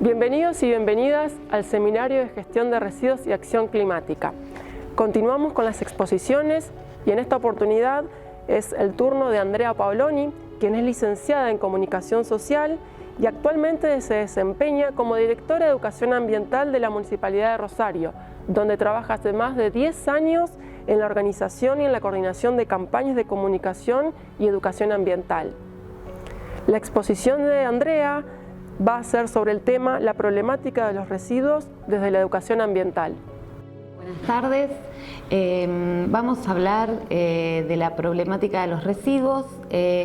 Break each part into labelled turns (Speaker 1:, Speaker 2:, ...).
Speaker 1: Bienvenidos y bienvenidas al Seminario de Gestión de Residuos y Acción Climática. Continuamos con las exposiciones y en esta oportunidad es el turno de Andrea Paoloni, quien es licenciada en Comunicación Social y actualmente se desempeña como directora de Educación Ambiental de la Municipalidad de Rosario, donde trabaja hace más de 10 años en la organización y en la coordinación de campañas de comunicación y educación ambiental. La exposición de Andrea va a ser sobre el tema la problemática de los residuos desde la educación ambiental.
Speaker 2: Buenas tardes, vamos a hablar de la problemática de los residuos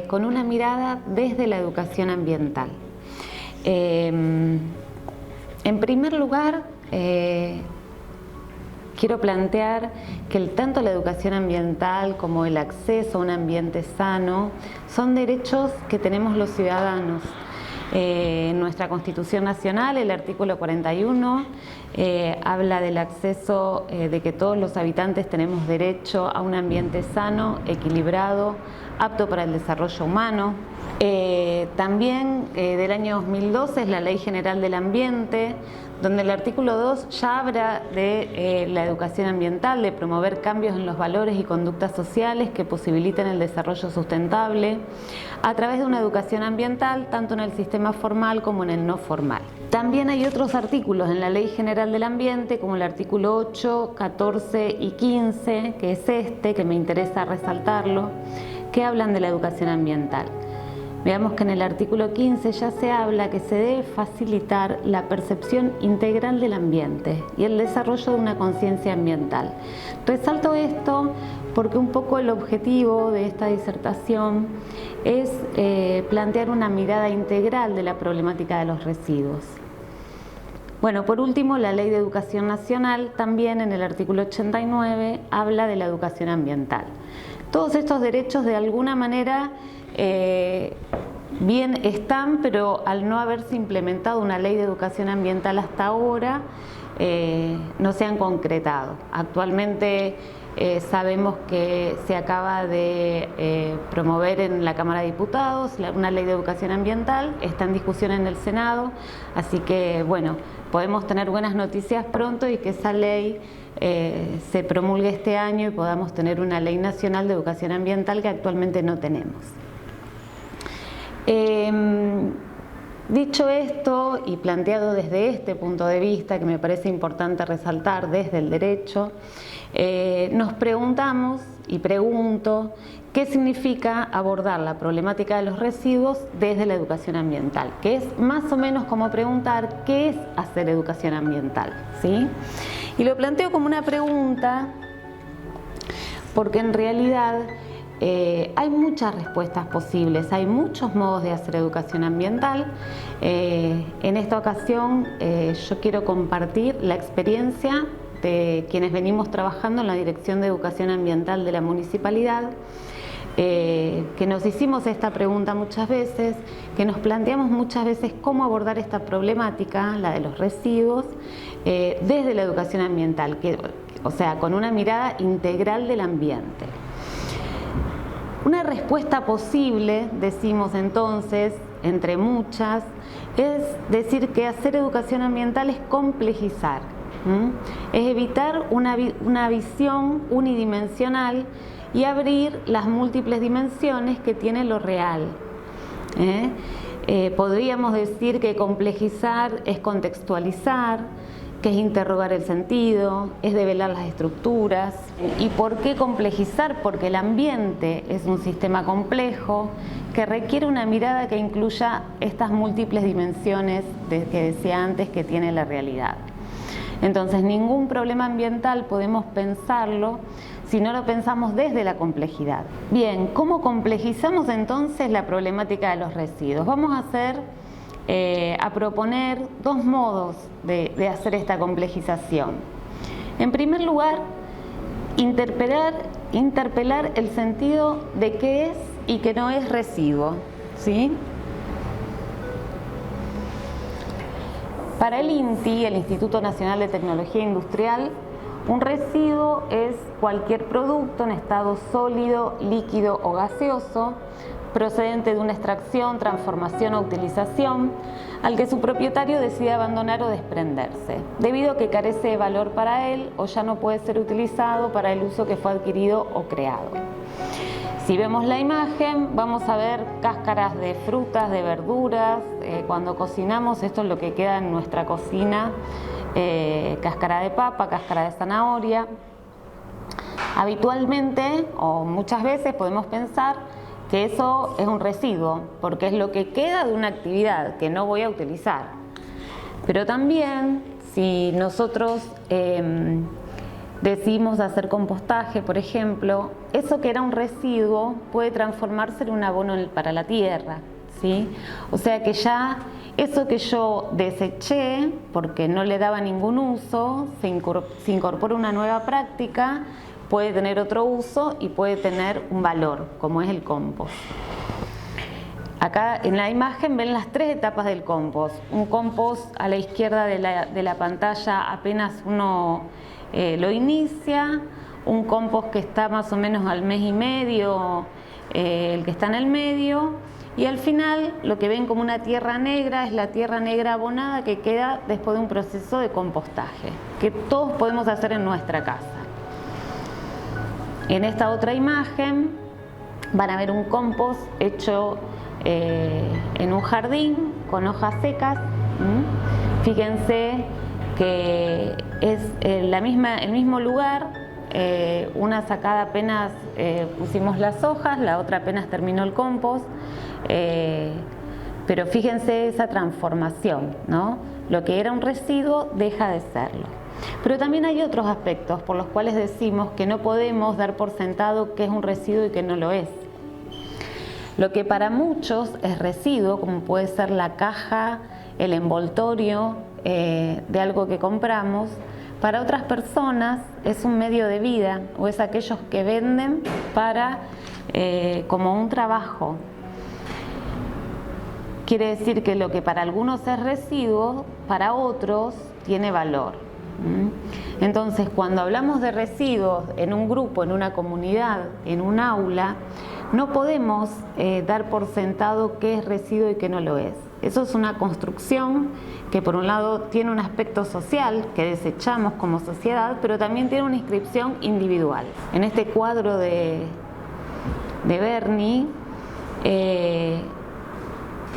Speaker 2: con una mirada desde la educación ambiental. En primer lugar, quiero plantear que tanto la educación ambiental como el acceso a un ambiente sano son derechos que tenemos los ciudadanos. En nuestra Constitución Nacional, el artículo 41, habla del acceso, de que todos los habitantes tenemos derecho a un ambiente sano, equilibrado, apto para el desarrollo humano. También del año 2012 es la Ley General del Ambiente, donde el artículo 2 ya habla de la educación ambiental, de promover cambios en los valores y conductas sociales que posibiliten el desarrollo sustentable a través de una educación ambiental, tanto en el sistema formal como en el no formal. También hay otros artículos en la Ley General del Ambiente, como el artículo 8, 14 y 15, que es que me interesa resaltarlo, que hablan de la educación ambiental. Veamos que en el artículo 15 ya se habla que se debe facilitar la percepción integral del ambiente y el desarrollo de una conciencia ambiental. Resalto esto porque un poco el objetivo de esta disertación es plantear una mirada integral de la problemática de los residuos. Bueno, por último, la Ley de Educación Nacional también en el artículo 89 habla de la educación ambiental. Todos estos derechos de alguna manera bien están, pero al no haberse implementado una ley de educación ambiental hasta ahora, no se han concretado. Actualmente sabemos que se acaba de promover en la Cámara de Diputados una ley de educación ambiental, está en discusión en el Senado, así que bueno, podemos tener buenas noticias pronto y que esa ley se promulgue este año y podamos tener una ley nacional de educación ambiental que actualmente no tenemos. Dicho esto y planteado desde este punto de vista, que me parece importante resaltar desde el derecho, nos preguntamos y pregunto qué significa abordar la problemática de los residuos desde la educación ambiental, que es más o menos como preguntar qué es hacer educación ambiental, ¿sí? Y lo planteo como una pregunta porque en realidad hay muchas respuestas posibles, hay muchos modos de hacer educación ambiental. En esta ocasión yo quiero compartir la experiencia de quienes venimos trabajando en la Dirección de Educación Ambiental de la Municipalidad, que nos hicimos esta pregunta muchas veces, que nos planteamos muchas veces cómo abordar esta problemática, la de los residuos, desde la educación ambiental, o sea, con una mirada integral del ambiente. Una respuesta posible, decimos entonces, entre muchas, es decir que hacer educación ambiental es complejizar, es evitar una visión unidimensional y abrir las múltiples dimensiones que tiene lo real. Podríamos decir que complejizar es contextualizar, que es interrogar el sentido, es develar las estructuras. ¿Y por qué complejizar? Porque el ambiente es un sistema complejo que requiere una mirada que incluya estas múltiples dimensiones que decía antes que tiene la realidad. Entonces, ningún problema ambiental podemos pensarlo si no lo pensamos desde la complejidad. Bien, ¿cómo complejizamos entonces la problemática de los residuos? Vamos a proponer dos modos de hacer esta complejización. En primer lugar, interpelar el sentido de qué es y qué no es residuo, ¿sí? Para el INTI, el Instituto Nacional de Tecnología Industrial, un residuo es cualquier producto en estado sólido, líquido o gaseoso procedente de una extracción, transformación o utilización, al que su propietario decide abandonar o desprenderse, debido a que carece de valor para él o ya no puede ser utilizado para el uso que fue adquirido o creado. Si vemos la imagen, vamos a ver cáscaras de frutas, de verduras. Cuando cocinamos, esto es lo que queda en nuestra cocina, cáscara de papa, cáscara de zanahoria. Habitualmente, o muchas veces, podemos pensar que eso es un residuo, porque es lo que queda de una actividad que no voy a utilizar. Pero también, si nosotros decidimos hacer compostaje, por ejemplo, eso que era un residuo puede transformarse en un abono para la tierra, ¿sí? O sea que ya eso que yo deseché porque no le daba ningún uso, se incorpora una nueva práctica, puede tener otro uso y puede tener un valor, como es el compost. Acá en la imagen ven las tres etapas del compost. Un compost a la izquierda de la pantalla apenas uno lo inicia, un compost que está más o menos al mes y medio, el que está en el medio, y al final lo que ven como una tierra negra es la tierra negra abonada que queda después de un proceso de compostaje, que todos podemos hacer en nuestra casa. En esta otra imagen van a ver un compost hecho en un jardín con hojas secas. Fíjense que es el mismo lugar, una sacada apenas pusimos las hojas, la otra apenas terminó el compost, pero fíjense esa transformación, ¿no? Lo que era un residuo deja de serlo. Pero también hay otros aspectos por los cuales decimos que no podemos dar por sentado que es un residuo y que no lo es. Lo que para muchos es residuo, como puede ser la caja, el envoltorio de algo que compramos, para otras personas es un medio de vida o es aquellos que venden como un trabajo. Quiere decir que lo que para algunos es residuo, para otros tiene valor. Entonces, cuando hablamos de residuos en un grupo, en una comunidad, en un aula, no podemos dar por sentado qué es residuo y qué no lo es. Eso es una construcción que por un lado tiene un aspecto social que desechamos como sociedad, pero también tiene una inscripción individual. En este cuadro de Bernie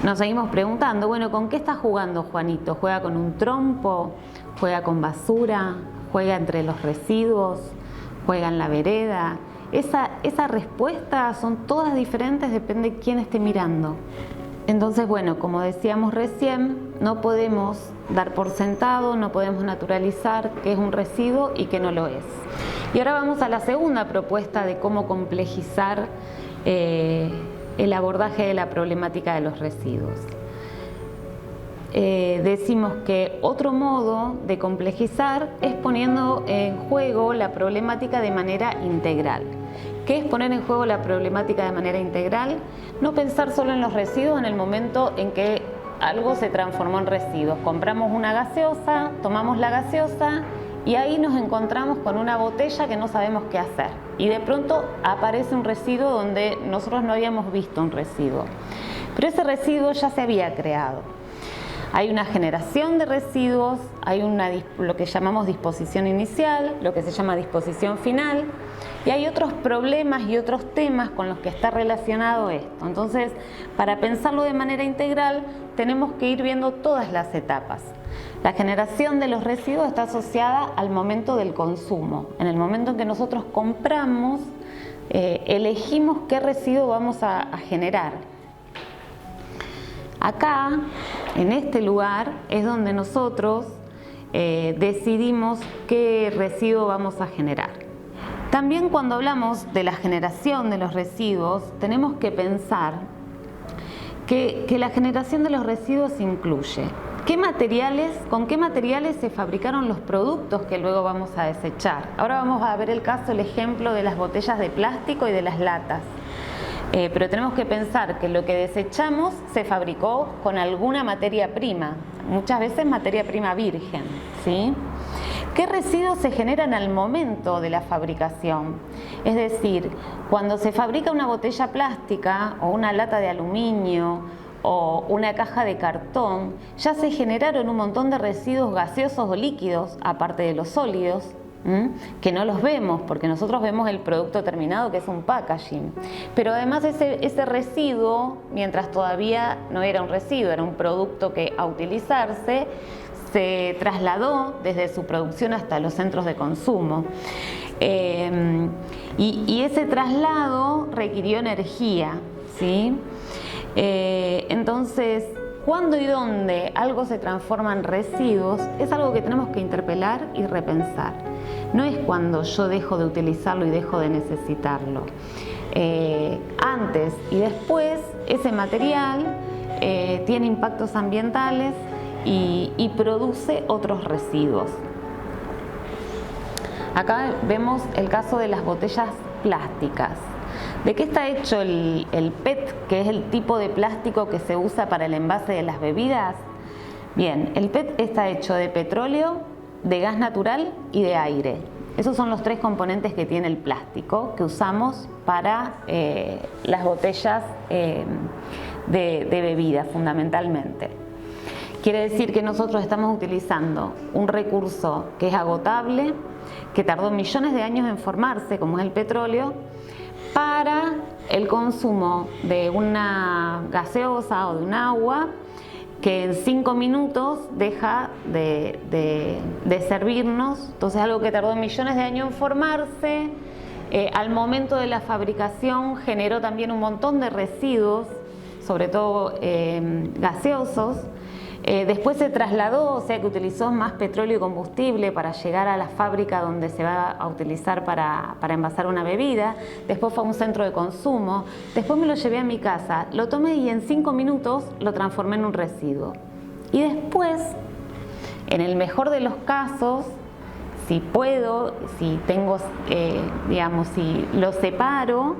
Speaker 2: nos seguimos preguntando, bueno, ¿con qué está jugando Juanito? ¿Juega con un trompo? ¿Juega con basura? ¿Juega entre los residuos? ¿Juega en la vereda? Esa respuesta son todas diferentes, depende de quién esté mirando. Entonces, bueno, como decíamos recién, no podemos dar por sentado, no podemos naturalizar qué es un residuo y qué no lo es. Y ahora vamos a la segunda propuesta de cómo complejizar el abordaje de la problemática de los residuos. Decimos que otro modo de complejizar es poniendo en juego la problemática de manera integral. ¿Qué es poner en juego la problemática de manera integral? No pensar solo en los residuos en el momento en que algo se transformó en residuos. Compramos una gaseosa, tomamos la gaseosa y ahí nos encontramos con una botella que no sabemos qué hacer. Y de pronto aparece un residuo donde nosotros no habíamos visto un residuo. Pero ese residuo ya se había creado. Hay una generación de residuos, hay lo que llamamos disposición inicial, lo que se llama disposición final, y hay otros problemas y otros temas con los que está relacionado esto. Entonces, para pensarlo de manera integral, tenemos que ir viendo todas las etapas. La generación de los residuos está asociada al momento del consumo. En el momento en que nosotros compramos, elegimos qué residuo vamos a generar. Acá, en este lugar, es donde nosotros decidimos qué residuo vamos a generar. También cuando hablamos de la generación de los residuos, tenemos que pensar que la generación de los residuos incluye con qué materiales se fabricaron los productos que luego vamos a desechar. Ahora vamos a ver el ejemplo de las botellas de plástico y de las latas. Pero tenemos que pensar que lo que desechamos se fabricó con alguna materia prima, muchas veces materia prima virgen, ¿sí? ¿Qué residuos se generan al momento de la fabricación? Es decir, cuando se fabrica una botella plástica o una lata de aluminio o una caja de cartón, ya se generaron un montón de residuos gaseosos o líquidos, aparte de los sólidos, que no los vemos porque nosotros vemos el producto terminado, que es un packaging, pero además ese residuo, mientras todavía no era un residuo, era un producto que a utilizarse, se trasladó desde su producción hasta los centros de consumo, y ese traslado requirió energía, ¿sí? Entonces, cuando y dónde algo se transforma en residuos es algo que tenemos que interpelar y repensar. No es cuando yo dejo de utilizarlo y dejo de necesitarlo. Antes y después, ese material tiene impactos ambientales y produce otros residuos. Acá vemos el caso de las botellas plásticas. ¿De qué está hecho el PET, que es el tipo de plástico que se usa para el envase de las bebidas? Bien, el PET está hecho de petróleo, de gas natural y de aire. Esos son los tres componentes que tiene el plástico que usamos para las botellas de bebida, fundamentalmente. Quiere decir que nosotros estamos utilizando un recurso que es agotable, que tardó millones de años en formarse, como es el petróleo, para el consumo de una gaseosa o de un agua que en 5 minutos deja de servirnos. Entonces, algo que tardó millones de años en formarse, al momento de la fabricación generó también un montón de residuos, sobre todo gaseosos. Después se trasladó, o sea que utilizó más petróleo y combustible para llegar a la fábrica donde se va a utilizar para envasar una bebida. Después fue a un centro de consumo. Después me lo llevé a mi casa, lo tomé y en 5 minutos lo transformé en un residuo. Y después, en el mejor de los casos, si puedo, si tengo, digamos, si lo separo,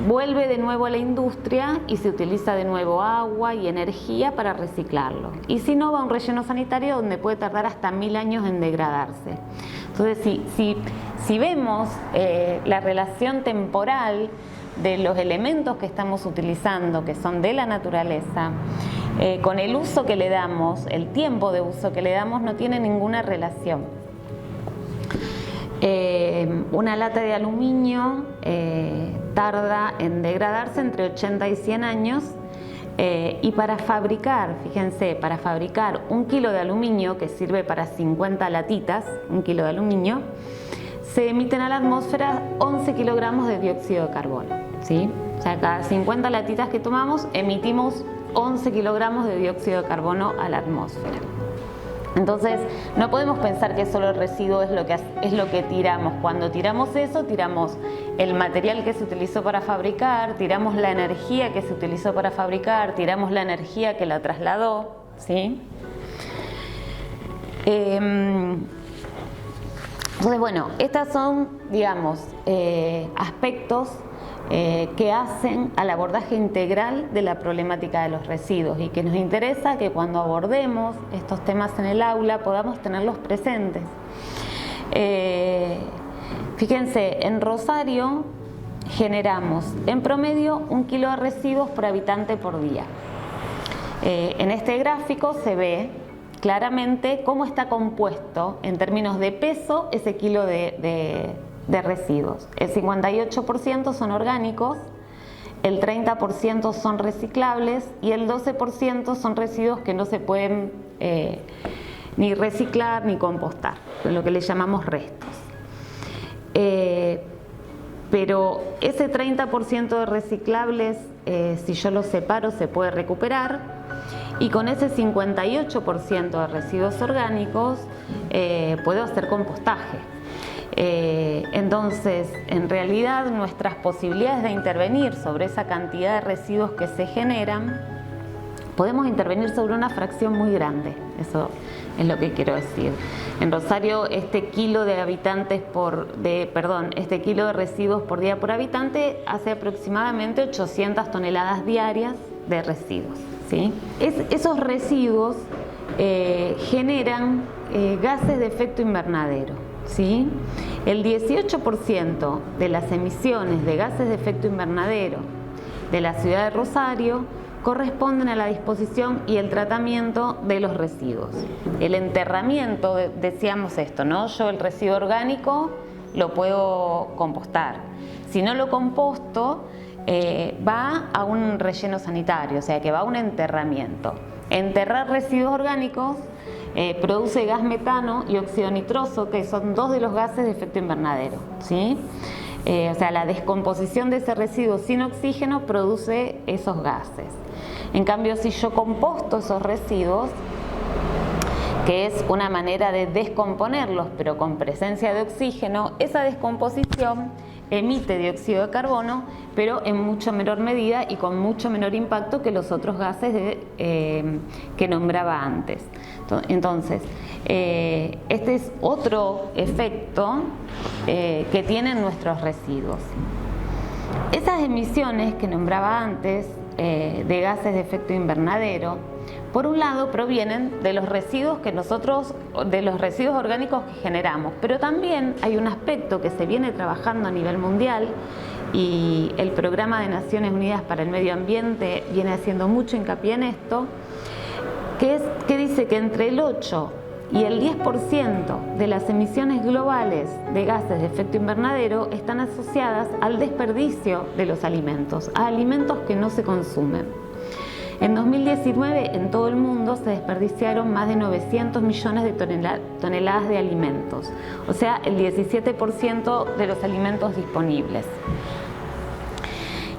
Speaker 2: vuelve de nuevo a la industria y se utiliza de nuevo agua y energía para reciclarlo. Y si no, va a un relleno sanitario donde puede tardar hasta 1000 años en degradarse. Entonces, si vemos la relación temporal de los elementos que estamos utilizando, que son de la naturaleza, con el uso que le damos, el tiempo de uso que le damos, no tiene ninguna relación. Una lata de aluminio tarda en degradarse entre 80 y 100 años, y para fabricar, fíjense, para fabricar 1 kilo de aluminio, que sirve para 50 latitas, 1 kilo de aluminio, se emiten a la atmósfera 11 kilogramos de dióxido de carbono, ¿sí? O sea, cada 50 latitas que tomamos emitimos 11 kilogramos de dióxido de carbono a la atmósfera. Entonces, no podemos pensar que solo el residuo es lo que tiramos. Cuando tiramos eso, tiramos el material que se utilizó para fabricar, tiramos la energía que se utilizó para fabricar, tiramos la energía que la trasladó, ¿sí? Entonces, bueno, estas son, digamos, aspectos que hacen al abordaje integral de la problemática de los residuos y que nos interesa que cuando abordemos estos temas en el aula podamos tenerlos presentes. Fíjense, en Rosario generamos en promedio 1 kilo de residuos por habitante por día. En este gráfico se ve claramente cómo está compuesto en términos de peso ese kilo de residuos. El 58% son orgánicos, el 30% son reciclables y el 12% son residuos que no se pueden ni reciclar ni compostar, lo que le llamamos restos. Pero ese 30% de reciclables, si yo los separo, se puede recuperar, y con ese 58% de residuos orgánicos puedo hacer compostaje. Entonces, en realidad, nuestras posibilidades de intervenir sobre esa cantidad de residuos que se generan, podemos intervenir sobre una fracción muy grande. Eso es lo que quiero decir. En Rosario, este kilo de residuos por día por habitante hace aproximadamente 800 toneladas diarias de residuos, ¿sí? Esos residuos generan gases de efecto invernadero, ¿sí? El 18% de las emisiones de gases de efecto invernadero de la ciudad de Rosario corresponden a la disposición y el tratamiento de los residuos. El enterramiento, decíamos esto, ¿no? Yo el residuo orgánico lo puedo compostar. Si no lo composto, va a un relleno sanitario, o sea que va a un enterramiento. Enterrar residuos orgánicos produce gas metano y óxido nitroso, que son dos de los gases de efecto invernadero, ¿sí? O sea, la descomposición de ese residuo sin oxígeno produce esos gases. En cambio, si yo composto esos residuos, que es una manera de descomponerlos, pero con presencia de oxígeno, esa descomposición emite dióxido de carbono, pero en mucho menor medida y con mucho menor impacto que los otros gases que nombraba antes. Entonces, este es otro efecto que tienen nuestros residuos. Esas emisiones que nombraba antes de gases de efecto invernadero, por un lado provienen de los residuos de los residuos orgánicos que generamos, pero también hay un aspecto que se viene trabajando a nivel mundial y el Programa de Naciones Unidas para el Medio Ambiente viene haciendo mucho hincapié en esto, que dice que entre el 8 y el 10% de las emisiones globales de gases de efecto invernadero están asociadas al desperdicio de los alimentos, a alimentos que no se consumen. En 2019, en todo el mundo se desperdiciaron más de 900 millones de toneladas de alimentos, o sea, el 17% de los alimentos disponibles.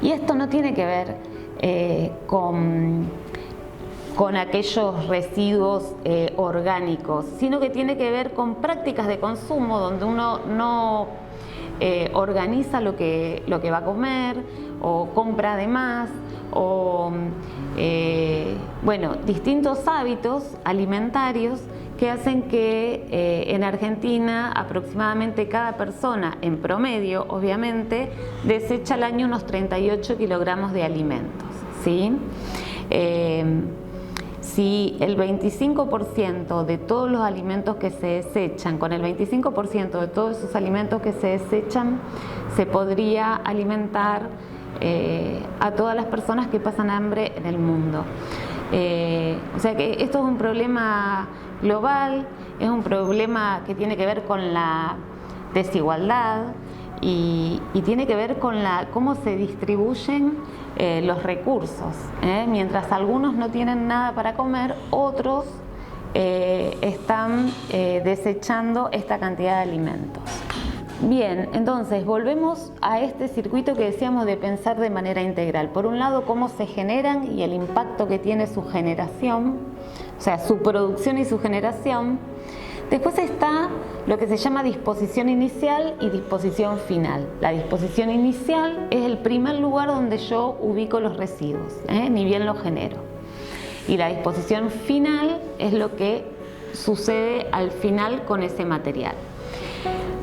Speaker 2: Y esto no tiene que ver con aquellos residuos orgánicos, sino que tiene que ver con prácticas de consumo donde uno no organiza lo que va a comer o compra de más o distintos hábitos alimentarios que hacen que en Argentina aproximadamente cada persona, en promedio obviamente, desecha al año unos 38 kilogramos de alimentos, ¿sí? Si el 25% de todos los alimentos que se desechan, con el 25% de todos esos alimentos que se desechan, se podría alimentar a todas las personas que pasan hambre en el mundo. O sea que esto es un problema global, es un problema que tiene que ver con la desigualdad y tiene que ver con cómo se distribuyen los recursos. Mientras algunos no tienen nada para comer, otros están desechando esta cantidad de alimentos. Bien, entonces volvemos a este circuito que decíamos de pensar de manera integral. Por un lado, cómo se generan y el impacto que tiene su generación, o sea, su producción y su generación. Después está lo que se llama disposición inicial y disposición final. La disposición inicial es el primer lugar donde yo ubico los residuos, ni bien los genero. Y la disposición final es lo que sucede al final con ese material.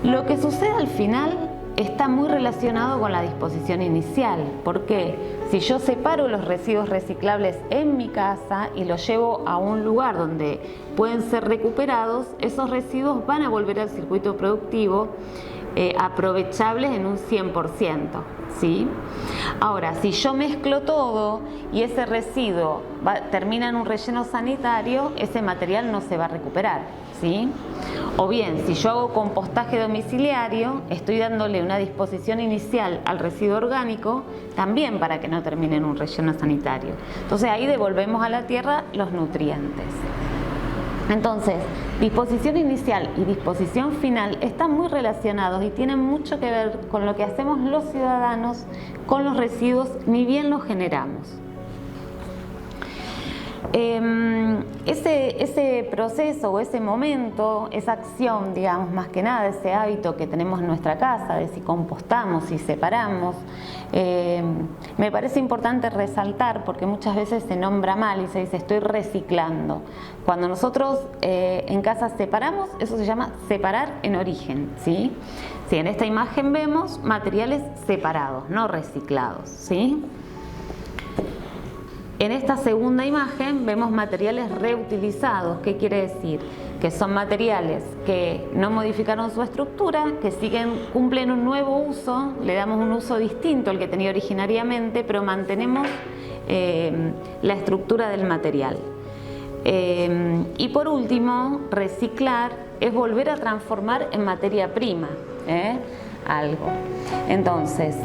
Speaker 2: Lo que sucede al final está muy relacionado con la disposición inicial, porque si yo separo los residuos reciclables en mi casa y los llevo a un lugar donde pueden ser recuperados, esos residuos van a volver al circuito productivo aprovechables en un 100%, ¿sí? Ahora, si yo mezclo todo y ese residuo termina en un relleno sanitario, ese material no se va a recuperar, ¿sí? O bien, si yo hago compostaje domiciliario, estoy dándole una disposición inicial al residuo orgánico, también para que no termine en un relleno sanitario. Entonces ahí devolvemos a la tierra los nutrientes. Entonces, disposición inicial y disposición final están muy relacionados y tienen mucho que ver con lo que hacemos los ciudadanos con los residuos, ni bien los generamos. Ese proceso o ese momento, esa acción, digamos, más que nada, ese hábito que tenemos en nuestra casa de si compostamos, si separamos, me parece importante resaltar porque muchas veces se nombra mal y se dice estoy reciclando. Cuando nosotros en casa separamos, eso se llama separar en origen, ¿sí? Si en esta imagen vemos materiales separados, no reciclados, ¿sí? En esta segunda imagen vemos materiales reutilizados. ¿Qué quiere decir? Que son materiales que no modificaron su estructura, que cumplen un nuevo uso, le damos un uso distinto al que tenía originariamente, pero mantenemos la estructura del material. Y por último, reciclar es volver a transformar en materia prima algo. Entonces,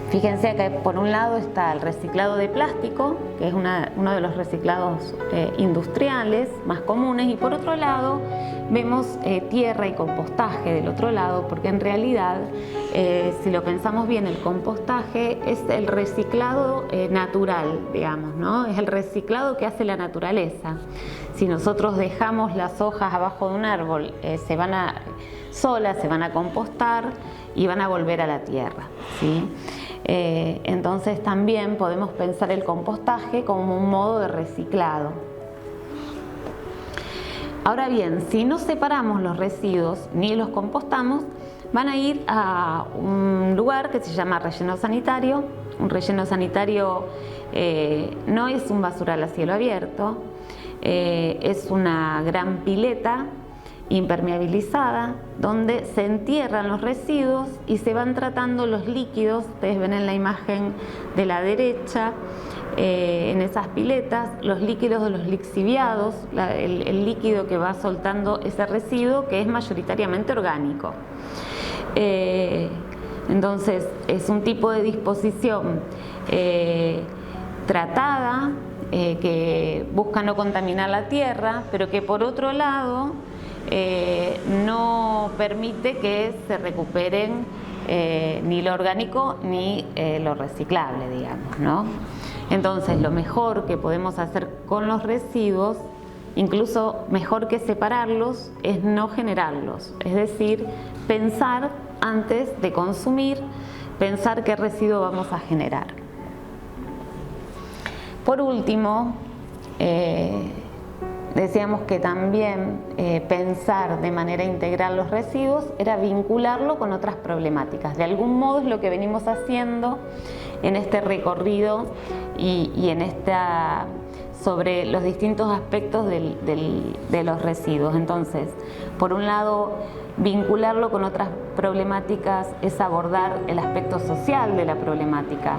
Speaker 2: fíjense que por un lado está el reciclado de plástico, que es uno de los reciclados industriales más comunes, y por otro lado vemos tierra y compostaje del otro lado, porque en realidad, si lo pensamos bien, el compostaje es el reciclado natural, digamos, ¿no? Es el reciclado que hace la naturaleza. Si nosotros dejamos las hojas abajo de un árbol, se van a compostar y van a volver a la tierra, ¿sí? Entonces también podemos pensar el compostaje como un modo de reciclado. Ahora bien, si no separamos los residuos ni los compostamos, van a ir a un lugar que se llama relleno sanitario. Un relleno sanitario no es un basural a cielo abierto, es una gran pileta impermeabilizada donde se entierran los residuos y se van tratando los líquidos. Ustedes ven en la imagen de la derecha, en esas piletas, los líquidos de los lixiviados, el líquido que va soltando ese residuo, que es mayoritariamente orgánico. Entonces es un tipo de disposición tratada, que busca no contaminar la tierra, pero que por otro lado no permite que se recuperen ni lo orgánico ni lo reciclable, digamos, ¿no? Entonces, lo mejor que podemos hacer con los residuos, incluso mejor que separarlos, es no generarlos. Es decir, pensar antes de consumir, pensar qué residuo vamos a generar. Por último, decíamos que también pensar de manera integral los residuos era vincularlo con otras problemáticas. De algún modo es lo que venimos haciendo en este recorrido y en sobre los distintos aspectos de los residuos. Entonces, por un lado, vincularlo con otras problemáticas es abordar el aspecto social de la problemática.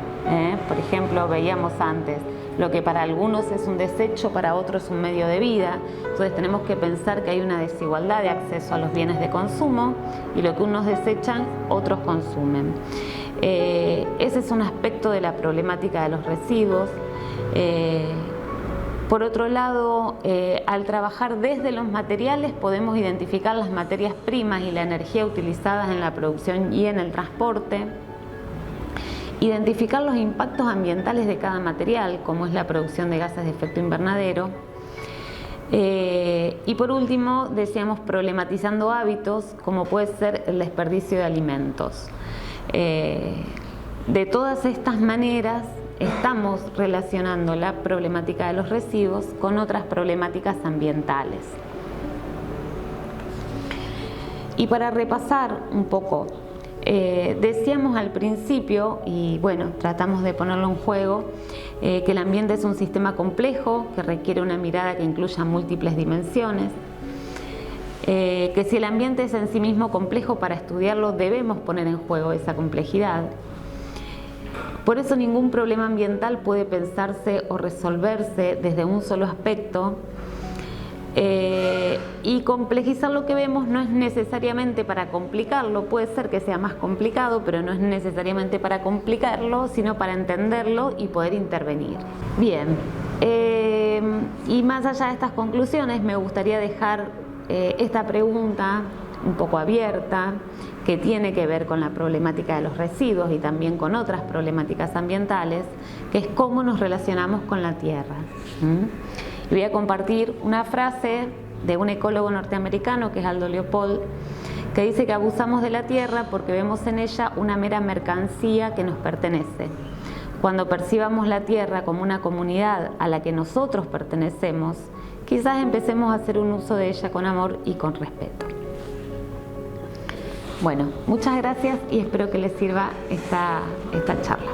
Speaker 2: Por ejemplo, veíamos antes, lo que para algunos es un desecho, para otros es un medio de vida. Entonces tenemos que pensar que hay una desigualdad de acceso a los bienes de consumo y lo que unos desechan, otros consumen. Ese es un aspecto de la problemática de los residuos. Por otro lado, al trabajar desde los materiales podemos identificar las materias primas y la energía utilizadas en la producción y en el transporte. Identificar los impactos ambientales de cada material, como es la producción de gases de efecto invernadero. Y por último, decíamos, problematizando hábitos, como puede ser el desperdicio de alimentos. De todas estas maneras, estamos relacionando la problemática de los residuos con otras problemáticas ambientales. Y para repasar un poco, decíamos al principio, y bueno, tratamos de ponerlo en juego, que el ambiente es un sistema complejo que requiere una mirada que incluya múltiples dimensiones, que si el ambiente es en sí mismo complejo, para estudiarlo debemos poner en juego esa complejidad. Por eso ningún problema ambiental puede pensarse o resolverse desde un solo aspecto, y complejizar lo que vemos no es necesariamente para complicarlo. Puede ser que sea más complicado, pero no es necesariamente para complicarlo, sino para entenderlo y poder intervenir. Bien, y más allá de estas conclusiones, me gustaría dejar esta pregunta un poco abierta, que tiene que ver con la problemática de los residuos y también con otras problemáticas ambientales, que es cómo nos relacionamos con la tierra. Y voy a compartir una frase de un ecólogo norteamericano, que es Aldo Leopold, que dice que abusamos de la tierra porque vemos en ella una mera mercancía que nos pertenece. Cuando percibamos la tierra como una comunidad a la que nosotros pertenecemos, quizás empecemos a hacer un uso de ella con amor y con respeto. Bueno, muchas gracias y espero que les sirva esta charla.